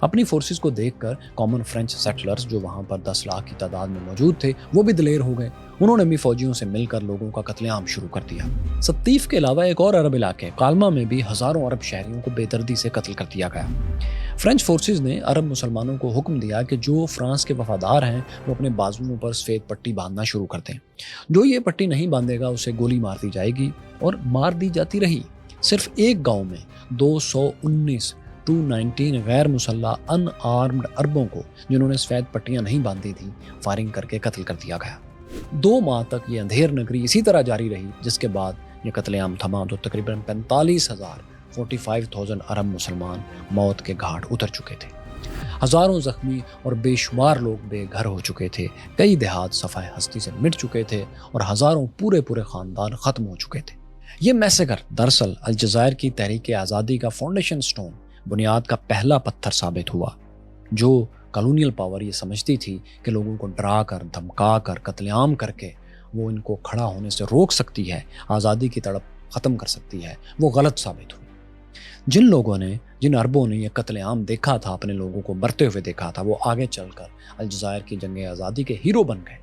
اپنی فورسز کو دیکھ کر کامن فرینچ سیٹلرز جو وہاں پر 10 لاکھ کی تعداد میں موجود تھے وہ بھی دلیر ہو گئے. انہوں نے بھی فوجیوں سے مل کر لوگوں کا قتل عام شروع کر دیا. ستیف کے علاوہ ایک اور عرب علاقے کالما میں بھی ہزاروں عرب شہریوں کو بے دردی سے قتل کر دیا گیا. فرینچ فورسز نے عرب مسلمانوں کو حکم دیا کہ جو فرانس کے وفادار ہیں وہ اپنے بازوؤں پر سفید پٹی باندھنا شروع کر دیں. جو یہ پٹی نہیں باندھے گا اسے گولی مار دی جائے گی، اور مار دی جاتی رہی. صرف ایک گاؤں میں 219 غیر مسلح ان آرمڈ عربوں کو جنہوں نے سفید پٹیاں نہیں باندھی تھیں فائرنگ کر کے قتل کر دیا گیا. 2 ماہ تک یہ اندھیر نگری اسی طرح جاری رہی، جس کے بعد یہ قتل عام تھما تو تقریباً 45,000 عرب مسلمان موت کے گھاٹ اتر چکے تھے. ہزاروں زخمی اور بے شمار لوگ بے گھر ہو چکے تھے. کئی دیہات صفحہ ہستی سے مٹ چکے تھے اور ہزاروں پورے خاندان ختم ہو چکے تھے. یہ میسیکر دراصل الجزائر کی تحریک آزادی کا فاؤنڈیشن سٹون، بنیاد کا پہلا پتھر ثابت ہوا. جو کالونیل پاور یہ سمجھتی تھی کہ لوگوں کو ڈرا کر، دھمکا کر، قتل عام کر کے وہ ان کو کھڑا ہونے سے روک سکتی ہے، آزادی کی تڑپ ختم کر سکتی ہے، وہ غلط ثابت ہوئی. جن عربوں نے یہ قتل عام دیکھا تھا، اپنے لوگوں کو مرتے ہوئے دیکھا تھا، وہ آگے چل کر الجزائر کی جنگ آزادی کے ہیرو بن گئے.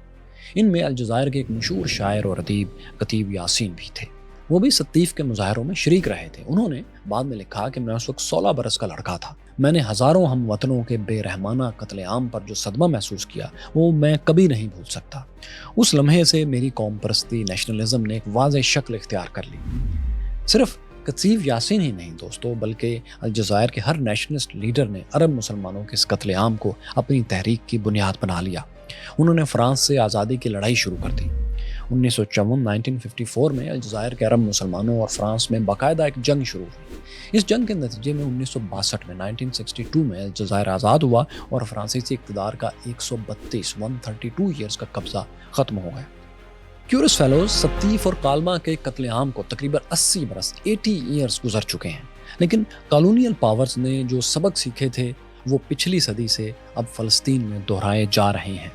ان میں الجزائر کے ایک مشہور شاعر اور ادیب کتیب یاسین بھی تھے. وہ بھی ستیف کے مظاہروں میں شریک رہے تھے. انہوں نے بعد میں لکھا کہ میں اس وقت 16 برس کا لڑکا تھا. میں نے ہزاروں ہم وطنوں کے بے رحمانہ قتل عام پر جو صدمہ محسوس کیا وہ میں کبھی نہیں بھول سکتا. اس لمحے سے میری قوم پرستی، نیشنلزم نے ایک واضح شکل اختیار کر لی. صرف کتیب یاسین ہی نہیں دوستو، بلکہ الجزائر کے ہر نیشنلسٹ لیڈر نے عرب مسلمانوں کے اس قتل عام کو اپنی تحریک کی بنیاد بنا لیا. انہوں نے فرانس سے آزادی کی لڑائی شروع کر دی. 1954 میں الجزائر کے عرب مسلمانوں اور فرانس میں باقاعدہ ایک جنگ شروع ہوئی. اس جنگ کے نتیجے میں 1962 میں الجزائر آزاد ہوا اور فرانسیسی اقتدار کا 132 ایئرز کا قبضہ ختم ہو گیا. کیورس فیلوز ستیف اور کالما کے قتل عام کو تقریباً 80 ایئرز گزر چکے ہیں، لیکن کالونیل پاورز نے جو سبق سیکھے تھے وہ پچھلی صدی سے اب فلسطین میں دہرائے جا رہے ہیں.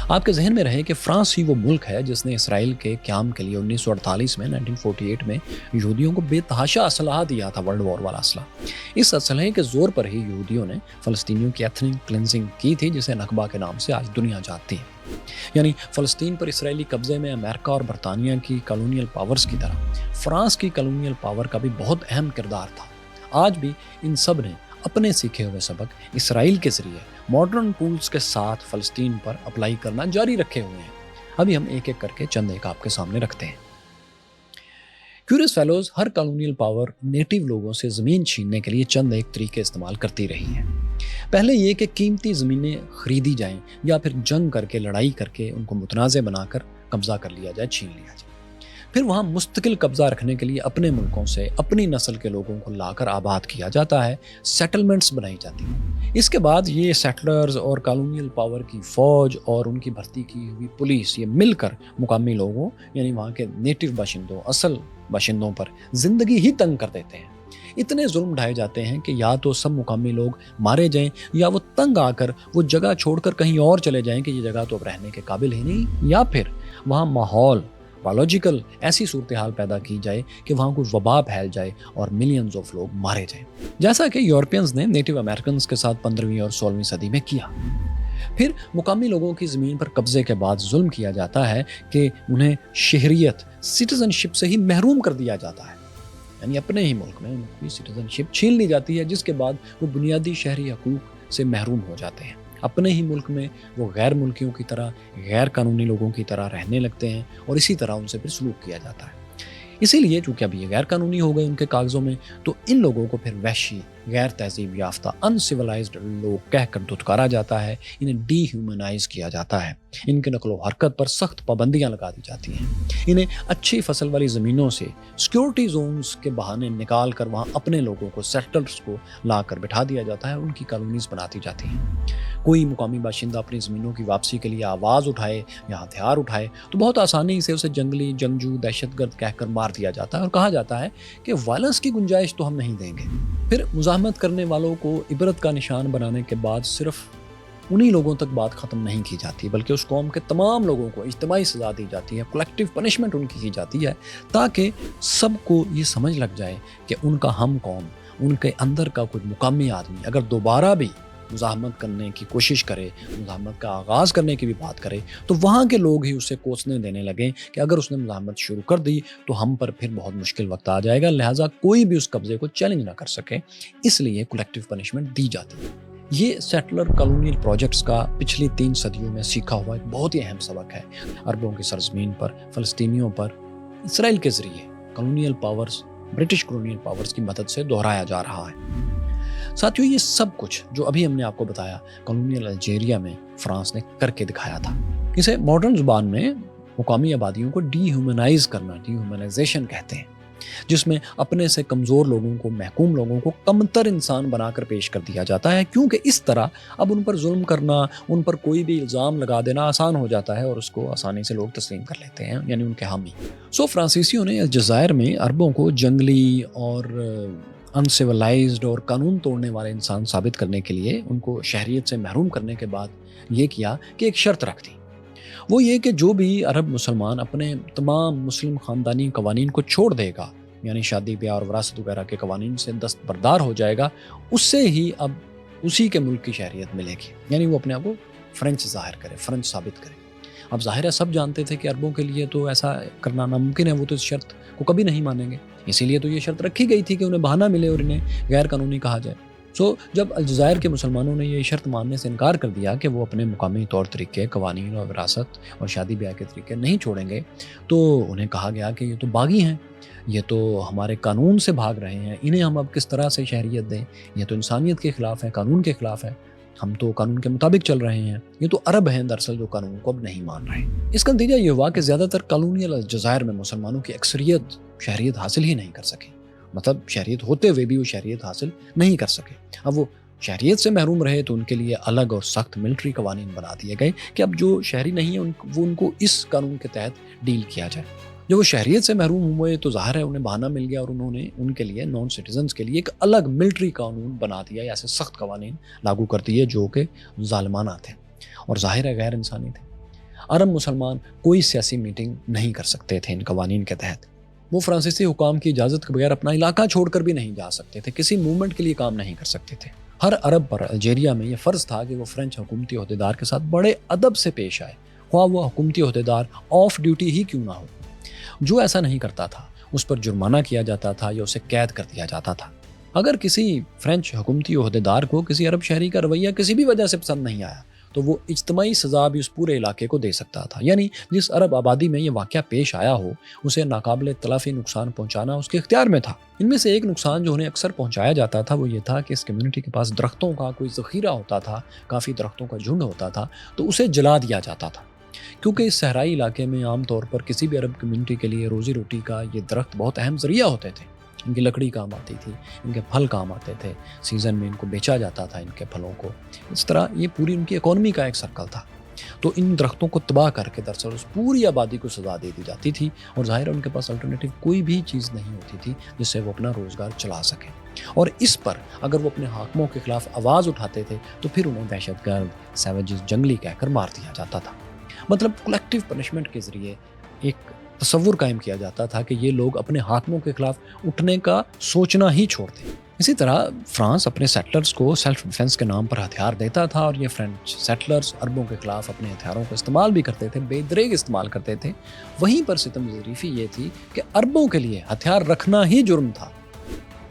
آپ کے ذہن میں رہے کہ فرانس ہی وہ ملک ہے جس نے اسرائیل کے قیام کے لیے 1948 میں یہودیوں کو بے تحاشا اسلحہ دیا تھا، ورلڈ وار والا اسلحہ. اس اسلحے کے زور پر ہی یہودیوں نے فلسطینیوں کی ایتھنک کلینزنگ کی تھی، جسے نکبہ کے نام سے آج دنیا جانتی ہے. یعنی فلسطین پر اسرائیلی قبضے میں امریکہ اور برطانیہ کی کالونیل پاورز کی طرح فرانس کی کالونیل پاور کا بھی بہت اہم کردار تھا. آج بھی ان سب نے اپنے سیکھے ہوئے سبق اسرائیل کے ذریعے ماڈرن ٹولز کے ساتھ فلسطین پر اپلائی کرنا جاری رکھے ہوئے ہیں. ابھی ہم ایک ایک کر کے چند ایک آپ کے سامنے رکھتے ہیں. کیورس فیلوز ہر کالونیل پاور نیٹو لوگوں سے زمین چھیننے کے لیے چند ایک طریقے استعمال کرتی رہی ہے. پہلے یہ کہ قیمتی زمینیں خریدی جائیں یا پھر جنگ کر کے، لڑائی کر کے ان کو متنازع بنا کر قبضہ کر لیا جائے، چھین لیا جائے. پھر وہاں مستقل قبضہ رکھنے کے لیے اپنے ملکوں سے اپنی نسل کے لوگوں کو لا کر آباد کیا جاتا ہے، سیٹلمنٹس بنائی جاتی ہیں. اس کے بعد یہ سیٹلرز اور کالونیل پاور کی فوج اور ان کی بھرتی کی ہوئی پولیس یہ مل کر مقامی لوگوں یعنی وہاں کے نیٹو باشندوں، اصل باشندوں پر زندگی ہی تنگ کر دیتے ہیں. اتنے ظلم ڈھائے جاتے ہیں کہ یا تو سب مقامی لوگ مارے جائیں یا وہ تنگ آ کر وہ جگہ چھوڑ کر کہیں اور چلے جائیں کہ یہ جگہ تو اب رہنے کے قابل ہی نہیں، یا پھر وہاں ماحول بایولوجیکل ایسی صورتحال پیدا کی جائے کہ وہاں کوئی وبا پھیل جائے اور ملینز آف لوگ مارے جائیں، جیسا کہ یورپینز نے نیٹو امریکنز کے ساتھ 15ویں اور 16ویں صدی میں کیا. پھر مقامی لوگوں کی زمین پر قبضے کے بعد ظلم کیا جاتا ہے کہ انہیں شہریت، سٹیزن شپ سے ہی محروم کر دیا جاتا ہے. یعنی اپنے ہی ملک میں ان کی سٹیزن شپ چھین لی جاتی ہے، جس کے بعد وہ بنیادی شہری حقوق سے محروم ہو جاتے ہیں. اپنے ہی ملک میں وہ غیر ملکیوں کی طرح، غیر قانونی لوگوں کی طرح رہنے لگتے ہیں اور اسی طرح ان سے پھر سلوک کیا جاتا ہے. اسی لیے چونکہ اب یہ غیر قانونی ہو گئے ان کے کاغذوں میں، تو ان لوگوں کو پھر وحشی، غیر تہذیب یافتہ، انسیولائزڈ لوگ کہہ کر دھتکارا جاتا ہے. انہیں ڈی ہیومنائز کیا جاتا ہے. ان کے نقل و حرکت پر سخت پابندیاں لگا دی جاتی ہیں. انہیں اچھی فصل والی زمینوں سے سیکورٹی زونز کے بہانے نکال کر وہاں اپنے لوگوں کو، سیٹلرز کو لا کر بٹھا دیا جاتا ہے. ان کی کالونیز بناتی جاتی ہیں. کوئی مقامی باشندہ اپنی زمینوں کی واپسی کے لیے آواز اٹھائے یا ہتھیار اٹھائے تو بہت آسانی سے اسے جنگلی، جنگجو، دہشت گرد کہہ کر مار دیا جاتا ہے اور کہا جاتا ہے کہ وائلنس کی گنجائش تو ہم نہیں دیں گے. پھر مزاحمت کرنے والوں کو عبرت کا نشان بنانے کے بعد صرف انہی لوگوں تک بات ختم نہیں کی جاتی، بلکہ اس قوم کے تمام لوگوں کو اجتماعی سزا دی جاتی ہے، کلیکٹیو پنشمنٹ ان کی جاتی ہے، تاکہ سب کو یہ سمجھ لگ جائے کہ ان کا ہم قوم ان کے اندر کا کوئی مقامی آدمی اگر دوبارہ بھی مزاحمت کرنے کی کوشش کرے، مزاحمت کا آغاز کرنے کی بھی بات کرے، تو وہاں کے لوگ ہی اسے کوسنے دینے لگیں کہ اگر اس نے مزاحمت شروع کر دی تو ہم پر پھر بہت مشکل وقت آ جائے گا، لہٰذا کوئی بھی اس قبضے کو چیلنج نہ کر سکے، اس لیے کولیکٹیو پنشمنٹ دی جاتی ہے۔ یہ سیٹلر کالونیل پروجیکٹس کا پچھلی 3 صدیوں میں سیکھا ہوا ایک بہت ہی اہم سبق ہے۔ عربوں کی سرزمین پر، فلسطینیوں پر اسرائیل کے ذریعے colonial powers, British colonial powers کی مدد سے دہرایا جا رہا ہے۔ ساتھیوں، یہ سب کچھ جو ابھی ہم نے آپ کو بتایا کالونیل الجیریا میں فرانس نے کر کے دکھایا تھا۔ اسے ماڈرن زبان میں مقامی آبادیوں کو ڈی ہیومنائز کرنا، ڈی ہیومنائزیشن کہتے ہیں، جس میں اپنے سے کمزور لوگوں کو، محکوم لوگوں کو کمتر انسان بنا کر پیش کر دیا جاتا ہے، کیونکہ اس طرح اب ان پر ظلم کرنا، ان پر کوئی بھی الزام لگا دینا آسان ہو جاتا ہے اور اس کو آسانی سے لوگ تسلیم کر لیتے ہیں، یعنی ان کے حامی۔ فرانسیسیوں نے الجزائر میں عربوں کو جنگلی اور انسیولائزڈ اور قانون توڑنے والے انسان ثابت کرنے کے لیے ان کو شہریت سے محروم کرنے کے بعد یہ کیا کہ ایک شرط رکھ دی، وہ یہ کہ جو بھی عرب مسلمان اپنے تمام مسلم خاندانی قوانین کو چھوڑ دے گا، یعنی شادی بیاہ اور وراثت وغیرہ کے قوانین سے دستبردار ہو جائے گا، اس سے ہی اب اسی کے ملک کی شہریت ملے گی، یعنی وہ اپنے آپ کو فرینچ ظاہر کرے، فرینچ ثابت کرے۔ اب ظاہر ہے سب جانتے تھے کہ عربوں کے لیے تو ایسا کرنا ناممکن ہے، وہ تو اس شرط کو کبھی نہیں مانیں گے، اسی لیے تو یہ شرط رکھی گئی تھی کہ انہیں بہانہ ملے اور انہیں غیر قانونی کہا جائے۔ جب الجزائر کے مسلمانوں نے یہ شرط ماننے سے انکار کر دیا کہ وہ اپنے مقامی طور طریقے، قوانین اور وراثت اور شادی بیاہ کے طریقے نہیں چھوڑیں گے، تو انہیں کہا گیا کہ یہ تو باغی ہیں، یہ تو ہمارے قانون سے بھاگ رہے ہیں، انہیں ہم اب کس طرح سے شہریت دیں، یہ تو انسانیت کے خلاف ہے، قانون کے خلاف ہے، ہم تو قانون کے مطابق چل رہے ہیں، یہ تو عرب ہیں دراصل جو قانون کو اب نہیں مان رہے۔ اس کا نتیجہ یہ ہوا کہ زیادہ تر کالونیل الجزائر میں مسلمانوں کی اکثریت شہریت حاصل ہی نہیں کر سکی، مطلب شہریت ہوتے ہوئے بھی وہ شہریت حاصل نہیں کر سکے۔ اب وہ شہریت سے محروم رہے تو ان کے لیے الگ اور سخت ملٹری قوانین بنا دیے گئے کہ اب جو شہری نہیں ہیں وہ ان کو اس قانون کے تحت ڈیل کیا جائے۔ جب وہ شہریت سے محروم ہوئے تو ظاہر ہے انہیں بہانہ مل گیا اور انہوں نے ان کے لیے، نان سٹیزنز کے لیے ایک الگ ملٹری قانون بنا دیا، ایسے سخت قوانین لاگو کر دیے جو کہ ظالمانہ تھے اور ظاہر ہے غیر انسانی تھے۔ عرب مسلمان کوئی سیاسی میٹنگ نہیں کر سکتے تھے ان قوانین کے تحت، وہ فرانسیسی حکام کی اجازت کے بغیر اپنا علاقہ چھوڑ کر بھی نہیں جا سکتے تھے، کسی موومنٹ کے لیے کام نہیں کر سکتے تھے۔ ہر عرب پر الجیریا میں یہ فرض تھا کہ وہ فرینچ حکومتی عہدیدار کے ساتھ بڑے ادب سے پیش آئے، خواہ وہ حکومتی عہدیدار آف ڈیوٹی ہی کیوں نہ ہو۔ جو ایسا نہیں کرتا تھا اس پر جرمانہ کیا جاتا تھا یا اسے قید کر دیا جاتا تھا۔ اگر کسی فرینچ حکومتی عہدیدار کو کسی عرب شہری کا رویہ کسی بھی وجہ سے پسند نہیں آیا تو وہ اجتماعی سزا بھی اس پورے علاقے کو دے سکتا تھا، یعنی جس عرب آبادی میں یہ واقعہ پیش آیا ہو اسے ناقابل تلافی نقصان پہنچانا اس کے اختیار میں تھا۔ ان میں سے ایک نقصان جو انہیں اکثر پہنچایا جاتا تھا وہ یہ تھا کہ اس کمیونٹی کے پاس درختوں کا کوئی ذخیرہ ہوتا تھا، کافی درختوں کا جھنڈ ہوتا تھا، تو اسے جلا دیا جاتا تھا، کیونکہ اس صحرائی علاقے میں عام طور پر کسی بھی عرب کمیونٹی کے لیے روزی روٹی کا یہ درخت بہت اہم ذریعہ ہوتے تھے۔ ان کی لکڑی کام آتی تھی، ان کے پھل کام آتے تھے، سیزن میں ان کو بیچا جاتا تھا ان کے پھلوں کو، اس طرح یہ پوری ان کی اکانومی کا ایک سرکل تھا۔ تو ان درختوں کو تباہ کر کے دراصل اس پوری آبادی کو سزا دے دی جاتی تھی اور ظاہر ان کے پاس الٹرنیٹیو کوئی بھی چیز نہیں ہوتی تھی جس سے وہ اپنا روزگار چلا سکیں، اور اس پر اگر وہ اپنے حاکموں کے خلاف آواز اٹھاتے تھے تو پھر انہیں دہشت گرد، سیویجز، جنگلی کہہ کر مار دیا جاتا تھا۔ مطلب کولیکٹیو پنشمنٹ کے ذریعے ایک تصور قائم کیا جاتا تھا کہ یہ لوگ اپنے حاکموں کے خلاف اٹھنے کا سوچنا ہی چھوڑ دیں۔ اسی طرح فرانس اپنے سیٹلرز کو سیلف ڈیفنس کے نام پر ہتھیار دیتا تھا اور یہ فرینچ سیٹلرز عربوں کے خلاف اپنے ہتھیاروں کو استعمال بھی کرتے تھے، بے دریغ استعمال کرتے تھے۔ وہیں پر ستم ظریفی یہ تھی کہ عربوں کے لیے ہتھیار رکھنا ہی جرم تھا۔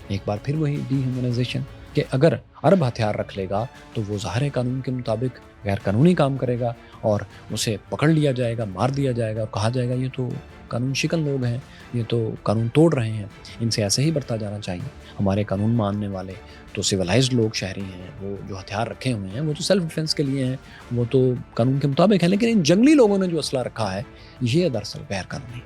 ایک بار پھر وہی ڈی ہیومنائزیشن کہ اگر عرب ہتھیار رکھ لے گا تو وہ ظاہر قانون کے مطابق غیر قانونی کام کرے گا اور اسے پکڑ لیا جائے گا، مار دیا جائے گا اور کہا جائے گا یہ تو قانون شکن لوگ ہیں، یہ تو قانون توڑ رہے ہیں، ان سے ایسے ہی برتا جانا چاہیے۔ ہمارے قانون ماننے والے تو سویلائزڈ لوگ شہری ہیں، وہ جو ہتھیار رکھے ہوئے ہیں وہ تو سیلف ڈیفنس کے لیے ہیں، وہ تو قانون کے مطابق ہیں، لیکن ان جنگلی لوگوں نے جو اسلحہ رکھا ہے یہ دراصل غیر قانونی۔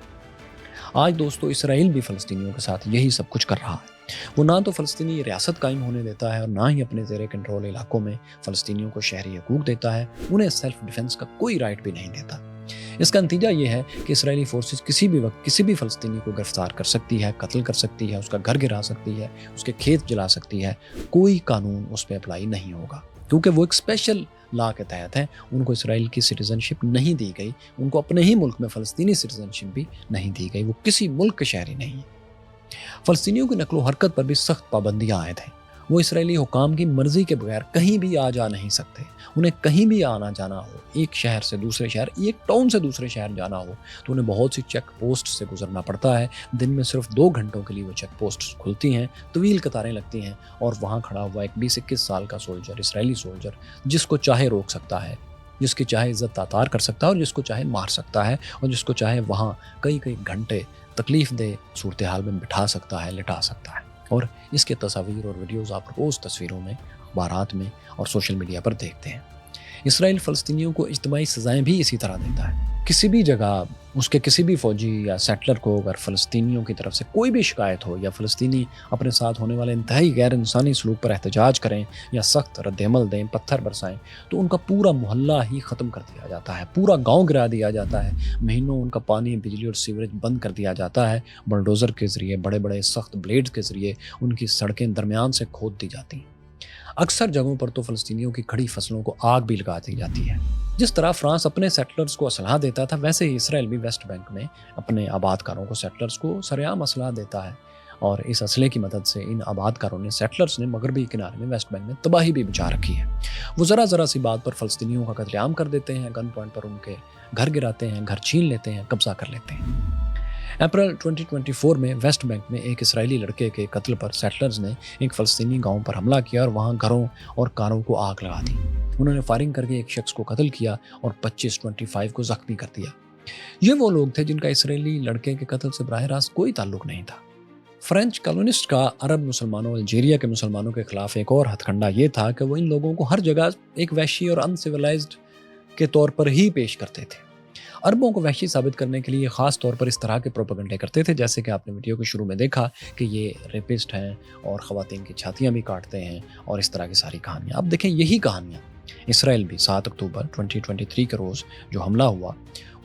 آج دوستو اسرائیل بھی فلسطینیوں کے ساتھ یہی سب کچھ کر رہا ہے۔ وہ نہ تو فلسطینی ریاست قائم ہونے دیتا ہے اور نہ ہی اپنے زیر کنٹرول علاقوں میں فلسطینیوں کو شہری حقوق دیتا ہے، انہیں سیلف ڈیفنس کا کوئی رائٹ بھی نہیں دیتا۔ اس کا نتیجہ یہ ہے کہ اسرائیلی فورسز کسی بھی وقت کسی بھی فلسطینی کو گرفتار کر سکتی ہے، قتل کر سکتی ہے، اس کا گھر گرا سکتی ہے، اس کے کھیت جلا سکتی ہے، کوئی قانون اس پہ اپلائی نہیں ہوگا کیونکہ وہ ایک اسپیشل لا کے تحت ہے۔ ان کو اسرائیل کی سٹیزن شپ نہیں دی گئی، ان کو اپنے ہی ملک میں فلسطینی سٹیزن شپ بھی نہیں دی گئی، وہ کسی ملک کے شہری نہیں ہیں۔ فلسطینیوں کی نقل و حرکت پر بھی سخت پابندیاں عائد ہیں۔ وہ اسرائیلی حکام کی مرضی کے بغیر کہیں بھی آ جا نہیں سکتے۔ انہیں کہیں بھی آنا جانا ہو، ایک شہر سے دوسرے شہر، ایک ٹاؤن سے دوسرے شہر جانا ہو تو انہیں بہت سی چیک پوسٹ سے گزرنا پڑتا ہے۔ دن میں صرف 2 گھنٹوں کے لیے وہ چیک پوسٹ کھلتی ہیں، طویل قطاریں لگتی ہیں، اور وہاں کھڑا ہوا ایک 20-21 سال کا سولجر، اسرائیلی سولجر، جس کو چاہے روک سکتا ہے، جس کی چاہے عزت تاتار کر سکتا ہے، اور جس کو چاہے مار سکتا ہے، اور جس کو چاہے وہاں کئی گھنٹے تکلیف دہ صورتحال میں بٹھا سکتا ہے، لٹا سکتا ہے۔ اور اس کے تصاویر اور ویڈیوز آپ روز تصویروں میں، اخبارات میں اور سوشل میڈیا پر دیکھتے ہیں۔ اسرائیل فلسطینیوں کو اجتماعی سزائیں بھی اسی طرح دیتا ہے۔ کسی بھی جگہ اس کے کسی بھی فوجی یا سیٹلر کو اگر فلسطینیوں کی طرف سے کوئی بھی شکایت ہو، یا فلسطینی اپنے ساتھ ہونے والے انتہائی غیر انسانی سلوک پر احتجاج کریں یا سخت رد عمل دیں، پتھر برسائیں، تو ان کا پورا محلہ ہی ختم کر دیا جاتا ہے، پورا گاؤں گرا دیا جاتا ہے، مہینوں ان کا پانی، بجلی اور سیوریج بند کر دیا جاتا ہے، بلڈوزر کے ذریعے، بڑے بڑے سخت بلیڈ کے ذریعے ان کی سڑکیں درمیان سے کھود دی جاتی ہیں۔ اکثر جگہوں پر تو فلسطینیوں کی کھڑی فصلوں کو آگ بھی لگا دی جاتی ہے۔ جس طرح فرانس اپنے سیٹلرز کو اسلحہ دیتا تھا، ویسے ہی اسرائیل بھی ویسٹ بینک میں اپنے آباد کاروں کو، سیٹلرز کو سرعام اسلحہ دیتا ہے، اور اس اسلحے کی مدد سے ان آباد کاروں نے، سیٹلرز نے، مغربی کنارے میں ویسٹ بینک میں تباہی بھی مچا رکھی ہے۔ وہ ذرا سی بات پر فلسطینیوں کا قتل عام کر دیتے ہیں، گن پوائنٹ پر ان کے گھر گراتے ہیں، گھر چھین لیتے ہیں، قبضہ کر لیتے ہیں۔ اپریل 2024 میں ویسٹ بینک میں ایک اسرائیلی لڑکے کے قتل پر سیٹلرز نے ایک فلسطینی گاؤں پر حملہ کیا اور وہاں گھروں اور کاروں کو آگ لگا دی۔ انہوں نے فائرنگ کر کے ایک شخص کو قتل کیا اور 25 کو زخمی کر دیا۔ یہ وہ لوگ تھے جن کا اسرائیلی لڑکے کے قتل سے براہ راست کوئی تعلق نہیں تھا۔ فرینچ کالونسٹ کا عرب مسلمانوں، الجیریا کے مسلمانوں کے خلاف ایک اور ہتھ کنڈا یہ تھا کہ وہ ان لوگوں کو ہر جگہ ایک وحشی اور انسیولائزڈ کے طور پر ہی پیش کرتے تھے۔ عربوں کو وحشی ثابت کرنے کے لیے خاص طور پر اس طرح کے پروپیگنڈے کرتے تھے، جیسے کہ آپ نے ویڈیو کے شروع میں دیکھا کہ یہ ریپسٹ ہیں اور خواتین کی چھاتیاں بھی کاٹتے ہیں، اور اس طرح کی ساری کہانیاں۔ اب دیکھیں، یہی کہانیاں اسرائیل بھی 7 اکتوبر 2023 کے روز جو حملہ ہوا،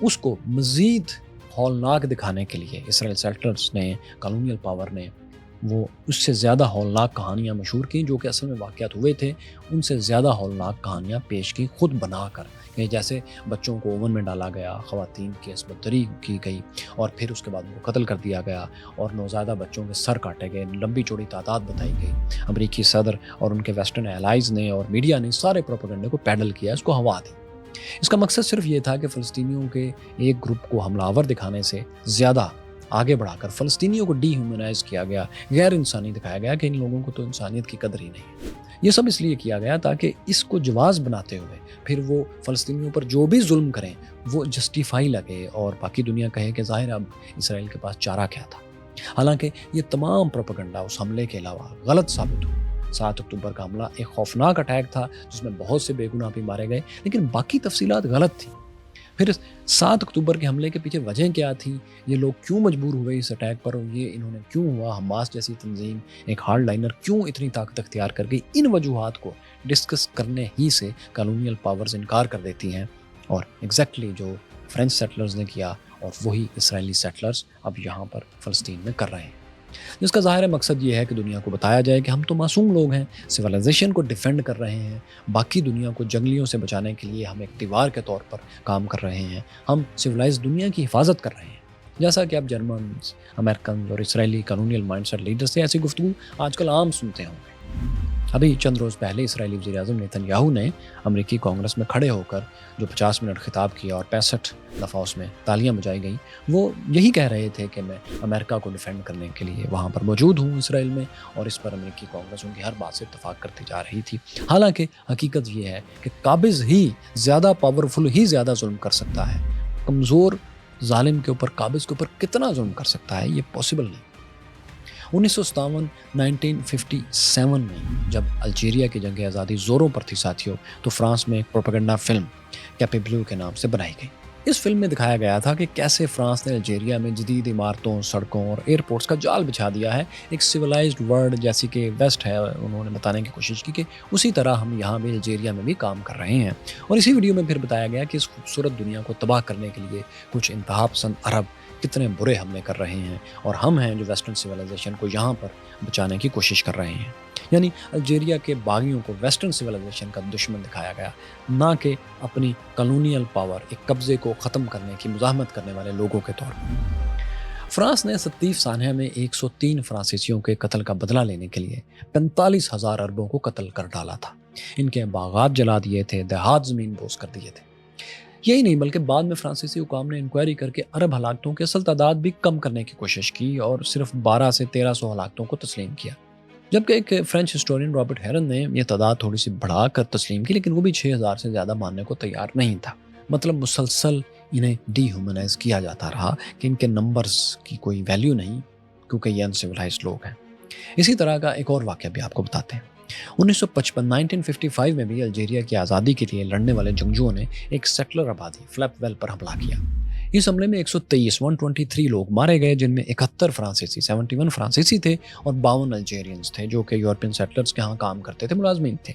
اس کو مزید ہولناک دکھانے کے لیے اسرائیل سیٹلرز نے، کالونیل پاور نے، وہ اس سے زیادہ ہولناک کہانیاں مشہور کیں جو کہ اصل میں واقعات ہوئے تھے، ان سے زیادہ ہولناک کہانیاں پیش کی خود بنا کر، جیسے بچوں کو اوون میں ڈالا گیا، خواتین کی عصمت دری کی گئی، اور پھر اس کے بعد ان کو قتل کر دیا گیا، اور نوزائیدہ بچوں کے سر کاٹے گئے، لمبی چوڑی تعداد بتائی گئی۔ امریکی صدر اور ان کے ویسٹرن الائز نے اور میڈیا نے سارے پروپیگنڈے کو پیڈل کیا، اس کو ہوا دی۔ اس کا مقصد صرف یہ تھا کہ فلسطینیوں کے ایک گروپ کو حملہ آور دکھانے سے زیادہ آگے بڑھا کر فلسطینیوں کو ڈی ہیومنائز کیا گیا، غیر انسانی دکھایا گیا کہ ان لوگوں کو تو انسانیت کی قدر ہی نہیں۔ یہ سب اس لیے کیا گیا تاکہ اس کو جواز بناتے ہوئے پھر وہ فلسطینیوں پر جو بھی ظلم کریں وہ جسٹیفائی لگے، اور باقی دنیا کہے کہ ظاہر اب اسرائیل کے پاس چارہ کیا تھا۔ حالانکہ یہ تمام پروپیگنڈا اس حملے کے علاوہ غلط ثابت ہوا۔ 7 اکتوبر کا حملہ ایک خوفناک اٹیک تھا جس میں بہت سے بے گناہ بھی مارے گئے، لیکن باقی تفصیلات غلط تھیں۔ پھر 7 اکتوبر کے حملے کے پیچھے وجہ کیا تھی؟ یہ لوگ کیوں مجبور ہوئے اس اٹیک پر، اور یہ انہوں نے کیوں ہوا؟ حماس جیسی تنظیم، ایک ہارڈ لائنر، کیوں اتنی طاقت اختیار کر گئی؟ ان وجوہات کو ڈسکس کرنے ہی سے کالونیل پاورز انکار کر دیتی ہیں، اور ایگزیکٹلی جو فرینچ سیٹلرز نے کیا اور وہی اسرائیلی سیٹلرز اب یہاں پر فلسطین میں کر رہے ہیں، جس کا ظاہر مقصد یہ ہے کہ دنیا کو بتایا جائے کہ ہم تو معصوم لوگ ہیں، سویلائزیشن کو ڈیفینڈ کر رہے ہیں، باقی دنیا کو جنگلیوں سے بچانے کے لیے ہم ایک دیوار کے طور پر کام کر رہے ہیں، ہم سویلائز دنیا کی حفاظت کر رہے ہیں۔ جیسا کہ آپ جرمنز، امریکنز اور اسرائیلی کالونیل مائنڈ سیٹ لیڈر سے ایسی گفتگو آج کل عام سنتے ہوں گے۔ ابھی چند روز پہلے اسرائیلی وزیر اعظم نیتن یاہو نے امریکی کانگریس میں کھڑے ہو کر جو 50 منٹ خطاب کیا اور 65 دفعہ اس میں تالیاں بجائی گئیں، وہ یہی کہہ رہے تھے کہ میں امریکہ کو ڈیفینڈ کرنے کے لیے وہاں پر موجود ہوں اسرائیل میں، اور اس پر امریکی کانگریس ان کی ہر بات سے اتفاق کرتی جا رہی تھی۔ حالانکہ حقیقت یہ ہے کہ قابض ہی زیادہ پاورفل ہی زیادہ ظلم کر سکتا ہے، کمزور ظالم کے اوپر، قابض کے اوپر کتنا ظلم کر سکتا ہے، یہ پاسبل نہیں۔ 1957 میں جب الجیریا کی جنگ آزادی زوروں پر تھی ساتھیوں، تو فرانس میں ایک پروپیگنڈا فلم کیپے بلو کے نام سے بنائی گئی۔ اس فلم میں دکھایا گیا تھا کہ کیسے فرانس نے الجیریا میں جدید عمارتوں، سڑکوں اور ایئرپورٹس کا جال بچھا دیا ہے، ایک سویلائزڈ ورلڈ جیسی کہ ویسٹ ہے، انہوں نے بتانے کی کوشش کی کہ اسی طرح ہم یہاں بھی الجیریا میں بھی کام کر رہے ہیں۔ اور اسی ویڈیو میں پھر بتایا گیا کہ اس خوبصورت دنیا کو تباہ کرنے کے لیے کچھ انتہا پسند عرب کتنے برے حملے کر رہے ہیں، اور ہم ہیں جو ویسٹرن سویلائزیشن کو یہاں پر بچانے کی کوشش کر رہے ہیں۔ یعنی الجیریا کے باغیوں کو ویسٹرن سویلائزیشن کا دشمن دکھایا گیا، نہ کہ اپنی کالونیل پاور، ایک قبضے کو ختم کرنے کی مزاحمت کرنے والے لوگوں کے طور پر۔ فرانس نے 37 سانحہ میں 103 فرانسیسیوں کے قتل کا بدلہ لینے کے لیے 45,000 اربوں کو قتل کر ڈالا تھا۔ ان کے باغات جلا دیے تھے، دیہات زمین بوس کر دیے تھے۔ یہی نہیں بلکہ بعد میں فرانسیسی حکام نے انکوائری کر کے عرب ہلاکتوں کی اصل تعداد بھی کم کرنے کی کوشش کی اور صرف 12 سے 1300 ہلاکتوں کو تسلیم کیا، جبکہ ایک فرینچ ہسٹورین رابرٹ ہیرن نے یہ تعداد تھوڑی سی بڑھا کر تسلیم کی، لیکن وہ بھی 6000 سے زیادہ ماننے کو تیار نہیں تھا۔ مطلب مسلسل انہیں ڈی ہیومنائز کیا جاتا رہا کہ ان کے نمبرز کی کوئی ویلیو نہیں کیونکہ یہ انسیولائزڈ لوگ ہیں۔ اسی طرح کا ایک اور واقعہ بھی آپ کو بتاتے ہیں۔ 1955 میں بھی الجیریا کی آزادی کے لیے لڑنے والے جنگجوؤں نے ایک سیٹلر آبادی فلیپ ویل پر حملہ کیا۔ اس حملے میں 123 لوگ مارے گئے، جن میں 71 فرانسیسی تھے اور 52 الجیرینز تھے جو کہ یورپین سیٹلرز کے ہاں کام کرتے تھے، ملازمین تھے۔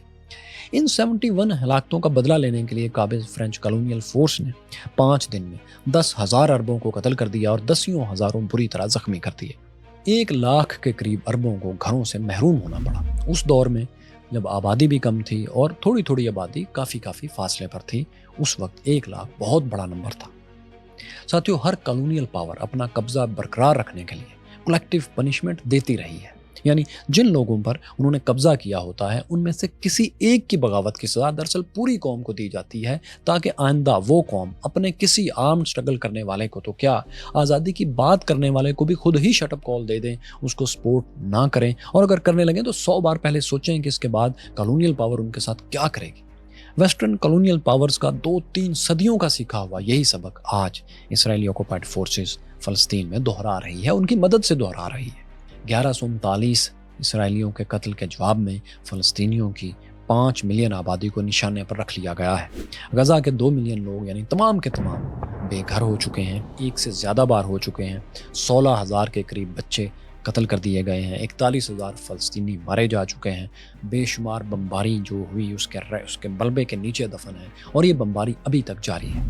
ان 71 ہلاکتوں کا بدلہ لینے کے لیے قابض فرینچ کالونیل فورس نے 5 دن میں 10,000 اربوں کو قتل کر دیا اور دسیوں ہزاروں بری طرح زخمی کر دیے۔ 1 لاکھ کے قریب اربوں کو گھروں سے محروم ہونا پڑا۔ اس دور میں جب آبادی بھی کم تھی اور تھوڑی تھوڑی آبادی کافی فاصلے پر تھی، اس وقت 1 لاکھ بہت بڑا نمبر تھا۔ ساتھیوں، ہر کالونیل پاور اپنا قبضہ برقرار رکھنے کے لیے کلیکٹیو پنشمنٹ دیتی رہی ہے، یعنی جن لوگوں پر انہوں نے قبضہ کیا ہوتا ہے ان میں سے کسی ایک کی بغاوت کی سزا دراصل پوری قوم کو دی جاتی ہے، تاکہ آئندہ وہ قوم اپنے کسی آرمڈ سٹرگل کرنے والے کو تو کیا، آزادی کی بات کرنے والے کو بھی خود ہی شٹ اپ کال دے دیں، اس کو سپورٹ نہ کریں، اور اگر کرنے لگیں تو 100 بار پہلے سوچیں کہ اس کے بعد کالونیل پاور ان کے ساتھ کیا کرے گی۔ ویسٹرن کالونیل پاورز کا 2-3 صدیوں کا سیکھا ہوا یہی سبق آج اسرائیلی آکوپائڈ فورسز فلسطین میں دہرا رہی ہے، ان کی مدد سے دہرا رہی ہے۔ 1139 اسرائیلیوں کے قتل کے جواب میں فلسطینیوں کی 5 ملین آبادی کو نشانے پر رکھ لیا گیا ہے۔ غزہ کے 2 ملین لوگ یعنی تمام کے تمام بے گھر ہو چکے ہیں، 1 سے زیادہ بار ہو چکے ہیں، 16,000 کے قریب بچے قتل کر دیے گئے ہیں، 41,000 فلسطینی مارے جا چکے ہیں، بے شمار بمباری جو ہوئی اس کے ملبے کے نیچے دفن ہے، اور یہ بمباری ابھی تک جاری ہے۔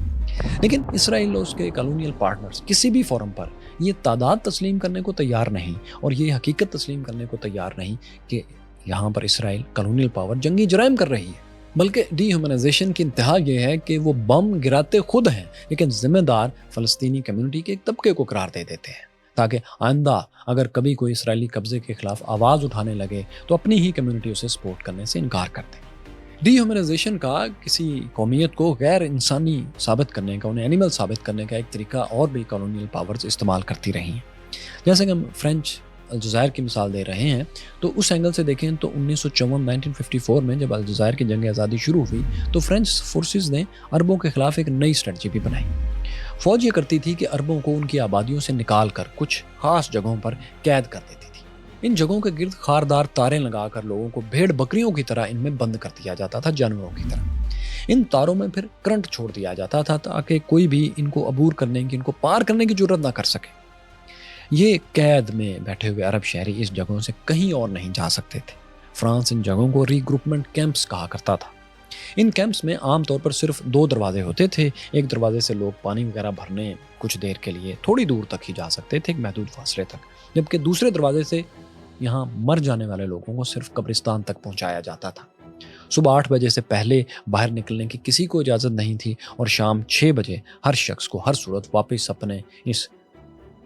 لیکن اسرائیل اور اس کے کالونیل پارٹنرز کسی بھی فورم پر یہ تعداد تسلیم کرنے کو تیار نہیں، اور یہ حقیقت تسلیم کرنے کو تیار نہیں کہ یہاں پر اسرائیل کالونیل پاور جنگی جرائم کر رہی ہے۔ بلکہ ڈی ہیومنائزیشن کی انتہا یہ ہے کہ وہ بم گراتے خود ہیں، لیکن ذمہ دار فلسطینی کمیونٹی کے ایک طبقے کو قرار دے دیتے ہیں، تاکہ آئندہ اگر کبھی کوئی اسرائیلی قبضے کے خلاف آواز اٹھانے لگے تو اپنی ہی کمیونٹی اسے سپورٹ کرنے سے انکار کر دے۔ ڈی ہیومنائزیشن کا کسی قومیت کو غیر انسانی ثابت کرنے کا، انہیں اینیمل ثابت کرنے کا ایک طریقہ اور بھی کالونیل پاورز استعمال کرتی رہی ہیں۔ جیسے کہ ہم فرینچ الجزائر کی مثال دے رہے ہیں، تو اس اینگل سے دیکھیں تو 1954 میں جب الجزائر کی جنگ آزادی شروع ہوئی تو فرینچ فورسز نے عربوں کے خلاف ایک نئی اسٹریٹجی بھی بنائی۔ فوج یہ کرتی تھی کہ عربوں کو ان کی آبادیوں سے نکال کر کچھ خاص جگہوں پر قید کر دیتی تھی۔ ان جگہوں کے گرد خاردار تاریں لگا کر لوگوں کو بھیڑ بکریوں کی طرح ان میں بند کر دیا جاتا تھا، جانوروں کی طرح۔ ان تاروں میں پھر کرنٹ چھوڑ دیا جاتا تھا تاکہ کوئی بھی ان کو عبور کرنے کی، ان کو پار کرنے کی جرات نہ کر سکے۔ یہ قید میں بیٹھے ہوئے عرب شہری اس جگہوں سے کہیں اور نہیں جا سکتے تھے۔ فرانس ان جگہوں کو ری گروپمنٹ کیمپس کہا کرتا تھا۔ ان کیمپس میں عام طور پر صرف 2 دروازے ہوتے تھے۔ ایک دروازے سے لوگ پانی وغیرہ بھرنے کچھ دیر کے لیے تھوڑی دور تک ہی جا سکتے تھے، ایک محدود فاصلے تک، جبکہ دوسرے دروازے سے یہاں مر جانے والے لوگوں کو صرف قبرستان تک پہنچایا جاتا تھا۔ صبح 8 بجے سے پہلے باہر نکلنے کی کسی کو اجازت نہیں تھی، اور شام 6 بجے ہر شخص کو ہر صورت واپس اپنے اس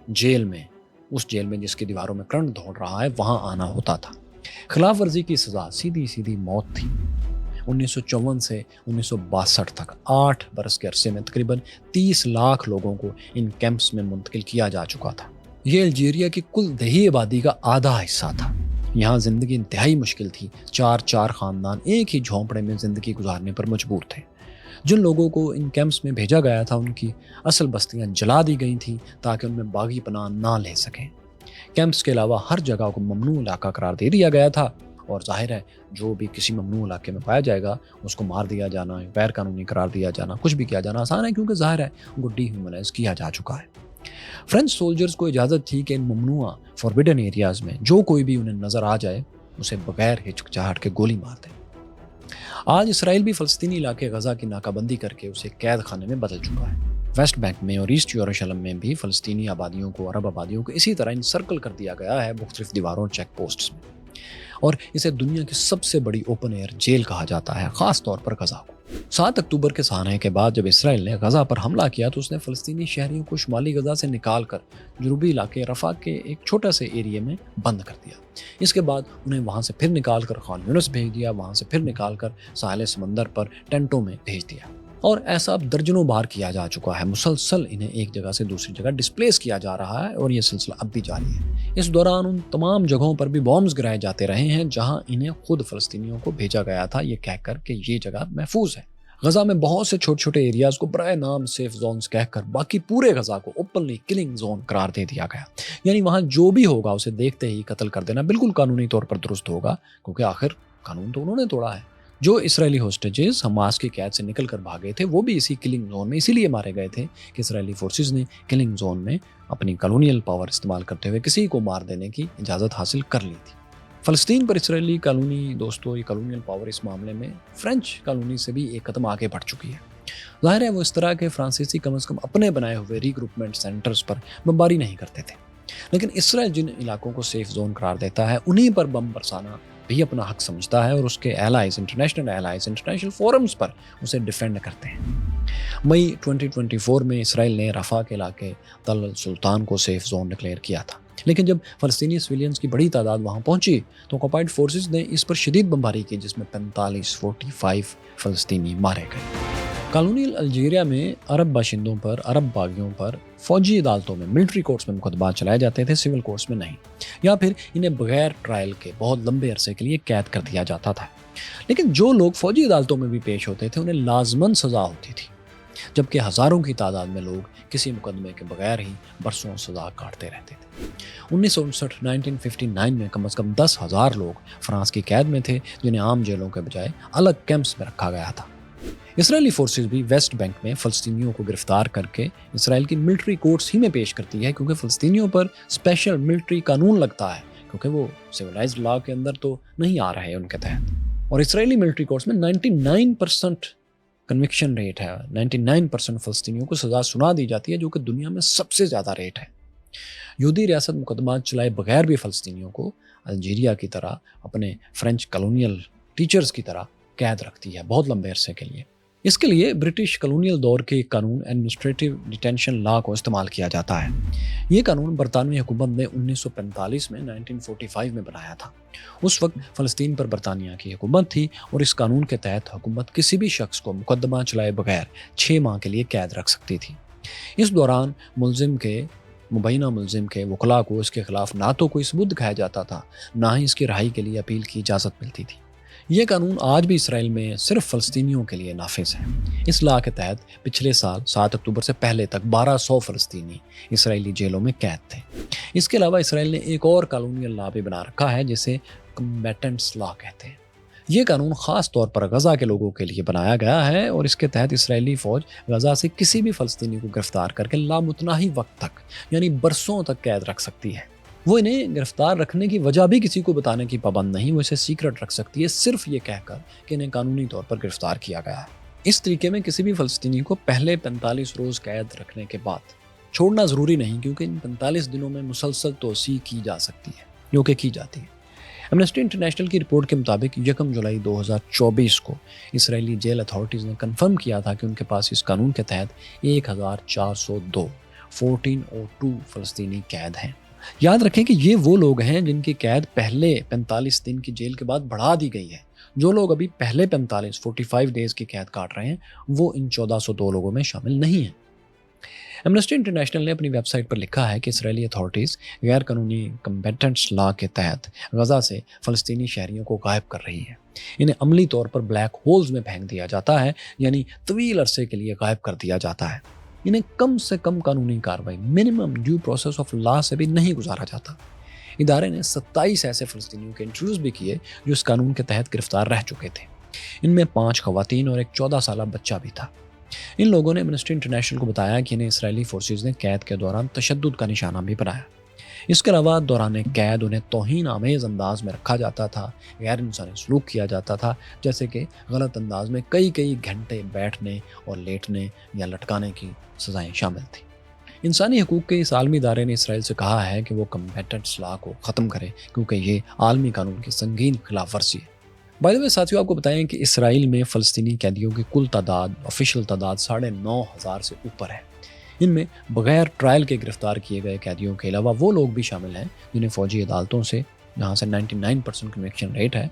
جیل میں جس کی دیواروں میں کرنٹ دوڑ رہا ہے وہاں آنا ہوتا تھا۔ خلاف ورزی کی سزا سیدھی موت تھی۔ 1954 سے 1962 تک 8 برس کے عرصے میں تقریباً 30 لاکھ لوگوں کو ان کیمپس میں منتقل کیا جا چکا تھا۔ یہ الجیریا کی کل دیہی آبادی کا آدھا حصہ تھا۔ یہاں زندگی انتہائی مشکل تھی۔ 4 خاندان ایک ہی جھونپڑے میں زندگی گزارنے پر مجبور تھے۔ جن لوگوں کو ان کیمپس میں بھیجا گیا تھا ان کی اصل بستیاں جلا دی گئی تھیں تاکہ ان میں باغی پناہ نہ لے سکیں۔ کیمپس کے علاوہ ہر جگہ کو ممنوع علاقہ قرار دے دیا گیا تھا، اور ظاہر ہے جو بھی کسی ممنوع علاقے میں پایا جائے گا اس کو مار دیا جانا، غیر قانونی قرار دیا جانا، کچھ بھی کیا جانا آسان ہے، کیونکہ ظاہر ہے ان کو ڈی ہیومنائز کیا جا چکا ہے۔ فرینچ سولجرز کو اجازت تھی کہ ان ممنوع فوربیڈن ایریاز میں جو کوئی بھی انہیں نظر آ جائے اسے بغیر ہچکچاہٹ کے گولی مار دیں۔ آج اسرائیل بھی فلسطینی علاقے غزہ کی ناکہ بندی کر کے اسے قید خانے میں بدل چکا ہے۔ ویسٹ بینک میں اور ایسٹ یروشلم میں بھی فلسطینی آبادیوں کو، عرب آبادیوں کو اسی طرح انسرکل کر دیا گیا ہے مختلف دیواروں، چیک پوسٹس میں، اور اسے دنیا کی سب سے بڑی اوپن ایئر جیل کہا جاتا ہے، خاص طور پر غزہ کو۔ 7 اکتوبر کے سانحے کے بعد جب اسرائیل نے غزہ پر حملہ کیا تو اس نے فلسطینی شہریوں کو شمالی غزہ سے نکال کر جنوبی علاقے رفح کے ایک چھوٹا سے ایریے میں بند کر دیا۔ اس کے بعد انہیں وہاں سے پھر نکال کر خان یونس بھیج دیا، وہاں سے پھر نکال کر ساحل سمندر پر ٹینٹوں میں بھیج دیا، اور ایسا اب درجنوں بار کیا جا چکا ہے۔ مسلسل انہیں ایک جگہ سے دوسری جگہ ڈسپلیس کیا جا رہا ہے اور یہ سلسلہ اب بھی جاری ہے۔ اس دوران ان تمام جگہوں پر بھی بامز گرائے جاتے رہے ہیں جہاں انہیں خود فلسطینیوں کو بھیجا گیا تھا، یہ کہہ کر کہ یہ جگہ محفوظ ہے۔ غزہ میں بہت سے چھوٹے چھوٹے ایریاز کو برائے نام سیف زونز کہہ کر باقی پورے غزہ کو اوپنلی کلنگ زون قرار دے دیا گیا، یعنی وہاں جو بھی ہوگا اسے دیکھتے ہی قتل کر دینا بالکل قانونی طور پر درست ہوگا، کیونکہ آخر قانون تو انہوں نے توڑا ہے۔ جو اسرائیلی ہوسٹیجز حماس کی قید سے نکل کر بھاگے تھے وہ بھی اسی کلنگ زون میں اسی لیے مارے گئے تھے کہ اسرائیلی فورسز نے کلنگ زون میں اپنی کالونیل پاور استعمال کرتے ہوئے کسی کو مار دینے کی اجازت حاصل کر لی تھی۔ فلسطین پر اسرائیلی کالونی دوستو، یہ کالونیل پاور اس معاملے میں فرینچ کالونی سے بھی ایک قدم آگے بڑھ چکی ہے۔ ظاہر ہے وہ اس طرح کے فرانسیسی کم از کم اپنے بنائے ہوئے ری گروپمنٹ سینٹرز پر بمباری نہیں کرتے تھے، لیکن اسرائیل جن علاقوں کو سیف زون قرار دیتا ہے انہیں پر بم برسانا بھی اپنا حق سمجھتا ہے، اور اس کے ایلائز، انٹرنیشنل فورمز پر اسے ڈیفینڈ کرتے ہیں۔ مئی 2024 میں اسرائیل نے رفح کے علاقے تل السلطان کو سیف زون ڈکلیئر کیا تھا، لیکن جب فلسطینی سویلینز کی بڑی تعداد وہاں پہنچی تو آکوپائڈ فورسز نے اس پر شدید بمباری کی، جس میں 45 فلسطینی مارے گئے۔ کالونیل الجیریا میں عرب باشندوں پر، عرب باغیوں پر فوجی عدالتوں میں، ملٹری کورٹس میں مقدمات چلائے جاتے تھے، سول کورٹس میں نہیں، یا پھر انہیں بغیر ٹرائل کے بہت لمبے عرصے کے لیے قید کر دیا جاتا تھا۔ لیکن جو لوگ فوجی عدالتوں میں بھی پیش ہوتے تھے انہیں لازماً سزا ہوتی تھی، جبکہ ہزاروں کی تعداد میں لوگ کسی مقدمے کے بغیر ہی برسوں سزا کاٹتے رہتے تھے۔ 1959 میں کم از کم 10,000 لوگ فرانس کی قید میں تھے، جنہیں عام جیلوں کے بجائے الگ کیمپس میں رکھا گیا تھا۔ اسرائیلی فورسز بھی ویسٹ بینک میں فلسطینیوں کو گرفتار کر کے اسرائیل کی ملٹری کورٹس ہی میں پیش کرتی ہے، کیونکہ فلسطینیوں پر اسپیشل ملٹری قانون لگتا ہے، کیونکہ وہ سیولائزڈ لا کے اندر تو نہیں آ رہے ان کے تحت۔ اور اسرائیلی ملٹری کورٹس میں 99% کنوکشن ریٹ ہے، 99% فلسطینیوں کو سزا سنا دی جاتی ہے، جو کہ دنیا میں سب سے زیادہ ریٹ ہے۔ یہودی ریاست مقدمات چلائے بغیر بھی فلسطینیوں کو الجیریا کی طرح اپنے فرینچ کالونیل ٹیچرز کی طرح قید رکھتی ہے بہت لمبے عرصے کے لیے۔ اس کے لیے برٹش کالونیل دور کے قانون ایڈمنسٹریٹو ڈیٹینشن لا کو استعمال کیا جاتا ہے۔ یہ قانون برطانوی حکومت نے 1945 میں 1945 میں بنایا تھا۔ اس وقت فلسطین پر برطانیہ کی حکومت تھی، اور اس قانون کے تحت حکومت کسی بھی شخص کو مقدمہ چلائے بغیر 6 ماہ کے لیے قید رکھ سکتی تھی۔ اس دوران مبینہ ملزم کے وکلاء کو اس کے خلاف نہ تو کوئی ثبوت دکھایا جاتا تھا، نہ ہی اس کی رہائی کے لیے اپیل کی اجازت ملتی تھی۔ یہ قانون آج بھی اسرائیل میں صرف فلسطینیوں کے لیے نافذ ہے۔ اس لا کے تحت پچھلے سال 7 اکتوبر سے پہلے تک 1200 فلسطینی اسرائیلی جیلوں میں قید تھے۔ اس کے علاوہ اسرائیل نے ایک اور کالونیل لا بھی بنا رکھا ہے جسے کمبیٹنٹس لا کہتے ہیں۔ یہ قانون خاص طور پر غزہ کے لوگوں کے لیے بنایا گیا ہے، اور اس کے تحت اسرائیلی فوج غزہ سے کسی بھی فلسطینی کو گرفتار کر کے لامتناہی وقت تک، یعنی برسوں تک قید رکھ سکتی ہے۔ وہ انہیں گرفتار رکھنے کی وجہ بھی کسی کو بتانے کی پابند نہیں، وہ اسے سیکرٹ رکھ سکتی ہے، صرف یہ کہہ کر کہ انہیں قانونی طور پر گرفتار کیا گیا ہے۔ اس طریقے میں کسی بھی فلسطینی کو پہلے 45 روز قید رکھنے کے بعد چھوڑنا ضروری نہیں، کیونکہ ان 45 دنوں میں مسلسل توسیع کی جا سکتی ہے، جو کہ کی جاتی ہے۔ ایمنسٹی انٹرنیشنل کی رپورٹ کے مطابق 1 جولائی 2024 کو اسرائیلی جیل اتھارٹیز نے کنفرم کیا تھا کہ ان کے پاس اس قانون کے تحت 1402 فلسطینی قید ہیں۔ یاد رکھیں کہ یہ وہ لوگ ہیں جن کی قید پہلے 45 دن کی جیل کے بعد بڑھا دی گئی ہے۔ جو لوگ ابھی پہلے 45 ڈیز کی قید کاٹ رہے ہیں وہ ان 1402 لوگوں میں شامل نہیں ہیں۔ ایمنسٹی انٹرنیشنل نے اپنی ویب سائٹ پر لکھا ہے کہ اسرائیلی اتھارٹیز غیر قانونی کمبیٹنٹس لا کے تحت غزہ سے فلسطینی شہریوں کو غائب کر رہی ہے۔ انہیں عملی طور پر بلیک ہولز میں پھینک دیا جاتا ہے، یعنی طویل عرصے کے لیے غائب کر دیا جاتا ہے۔ انہیں کم سے کم قانونی کارروائی، minimum due process of law سے بھی نہیں گزارا جاتا۔ ادارے نے 27 ایسے فلسطینیوں کے انٹرویوز بھی کیے جو اس قانون کے تحت گرفتار رہ چکے تھے۔ ان میں 5 خواتین اور ایک 14 سالہ بچہ بھی تھا۔ ان لوگوں نے ایمنسٹی انٹرنیشنل کو بتایا کہ انہیں اسرائیلی فورسز نے قید کے دوران تشدد کا نشانہ بھی بنایا۔ اس کے علاوہ دوران قید انہیں توہین آمیز انداز میں رکھا جاتا تھا، غیر انسانی سلوک کیا جاتا تھا، جیسے کہ غلط انداز میں کئی گھنٹے بیٹھنے اور لیٹنے یا لٹکانے کی سزائیں شامل تھیں۔ انسانی حقوق کے اس عالمی ادارے نے اسرائیل سے کہا ہے کہ وہ کمبیٹنٹس لا کو ختم کرے، کیونکہ یہ عالمی قانون کی سنگین خلاف ورزی ہے۔ بائی دا وے ساتھیوں، آپ کو بتائیں کہ اسرائیل میں فلسطینی قیدیوں کی کل تعداد، آفیشیل تعداد 9,500 سے اوپر ہے۔ ان میں بغیر ٹرائل کے گرفتار کیے گئے قیدیوں کے علاوہ وہ لوگ بھی شامل ہیں جنہیں فوجی عدالتوں سے، جہاں سے 99% کنوکشن ریٹ ہے،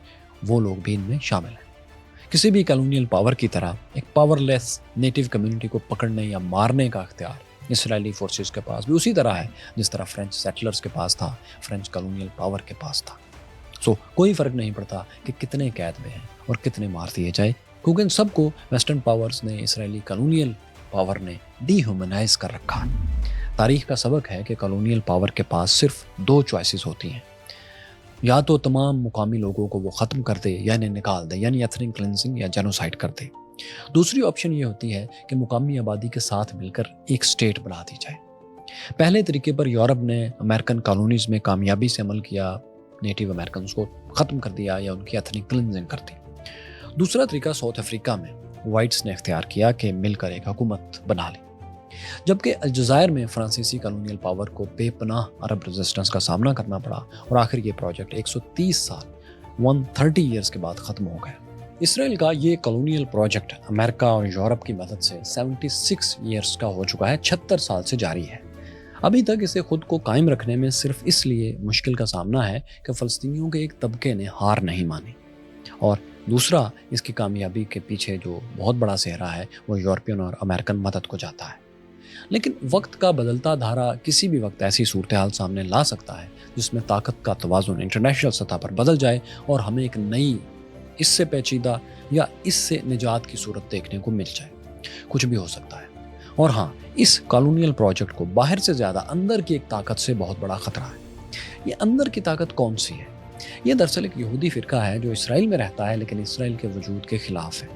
وہ لوگ بھی ان میں شامل ہیں۔ کسی بھی کالونیل پاور کی طرح ایک پاور لیس نیٹو کمیونٹی کو پکڑنے یا مارنے کا اختیار اسرائیلی فورسز کے پاس بھی اسی طرح ہے جس طرح فرینچ سیٹلرز کے پاس تھا، فرینچ کالونیل پاور کے پاس تھا۔ کوئی فرق نہیں پڑتا کہ کتنے قید میں ہیں اور کتنے مار دیے جائے، کیونکہ ان سب کو ویسٹرن پاورز نے، اسرائیلی کالونیل پاور نے ڈی ہیومنائز کر رکھا۔ تاریخ کا سبق ہے کہ کالونیل پاور کے پاس صرف 2 چوائسز ہوتی ہیں، یا تو تمام مقامی لوگوں کو وہ ختم کر دے یا انہیں نکال دے، یعنی ایتھنک کلینزنگ یا جینوسائیڈ کر دے۔ دوسری آپشن یہ ہوتی ہے کہ مقامی آبادی کے ساتھ مل کر ایک اسٹیٹ بنا دی جائے۔ پہلے طریقے پر یورپ نے امریکن کالونیز میں کامیابی سے عمل کیا، نیٹو امریکنز کو ختم کر دیا یا ان کی ایتھنک کلینزنگ کر دی۔ دوسرا طریقہ ساؤتھ افریقہ میں وائٹس نے اختیار کیا کہ مل کر ایک حکومت بنا لی، جبکہ الجزائر میں فرانسیسی کالونیل پاور کو بے پناہ عرب ریزسٹنس کا سامنا کرنا پڑا اور آخر یہ پروجیکٹ 130 سال 130 ایئرز کے بعد ختم ہو گیا۔ اسرائیل کا یہ کالونیل پروجیکٹ امریکہ اور یورپ کی مدد سے 76 ایئرز کا ہو چکا ہے، 76 سال سے جاری ہے۔ ابھی تک اسے خود کو قائم رکھنے میں صرف اس لیے مشکل کا سامنا ہے کہ فلسطینیوں کے ایک طبقے نے ہار نہیں مانی، اور دوسرا اس کی کامیابی کے پیچھے جو بہت بڑا سہرا ہے وہ یورپین اور امریکن مدد کو جاتا ہے۔ لیکن وقت کا بدلتا دھارا کسی بھی وقت ایسی صورتحال سامنے لا سکتا ہے جس میں طاقت کا توازن انٹرنیشنل سطح پر بدل جائے اور ہمیں ایک نئی، اس سے پیچیدہ یا اس سے نجات کی صورت دیکھنے کو مل جائے۔ کچھ بھی ہو سکتا ہے۔ اور ہاں، اس کالونیل پروجیکٹ کو باہر سے زیادہ اندر کی ایک طاقت سے بہت بڑا خطرہ ہے۔ یہ اندر کی طاقت کون سی ہے؟ یہ دراصل ایک یہودی فرقہ ہے جو اسرائیل میں رہتا ہے لیکن اسرائیل کے وجود کے خلاف ہے۔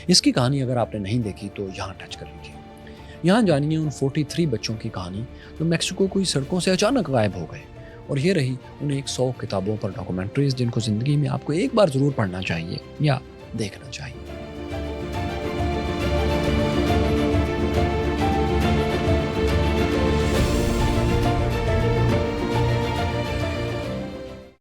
اس کی کہانی اگر آپ نے نہیں دیکھی تو یہاں ٹچ کر لیجیے۔ یہاں جانیے ان 43 بچوں کی کہانی جو میکسیکو کی سڑکوں سے اچانک غائب ہو گئے، اور یہ رہی ان 100 کتابوں پر ڈاکومنٹریز جن کو زندگی میں آپ کو ایک بار ضرور پڑھنا چاہیے یا دیکھنا چاہیے۔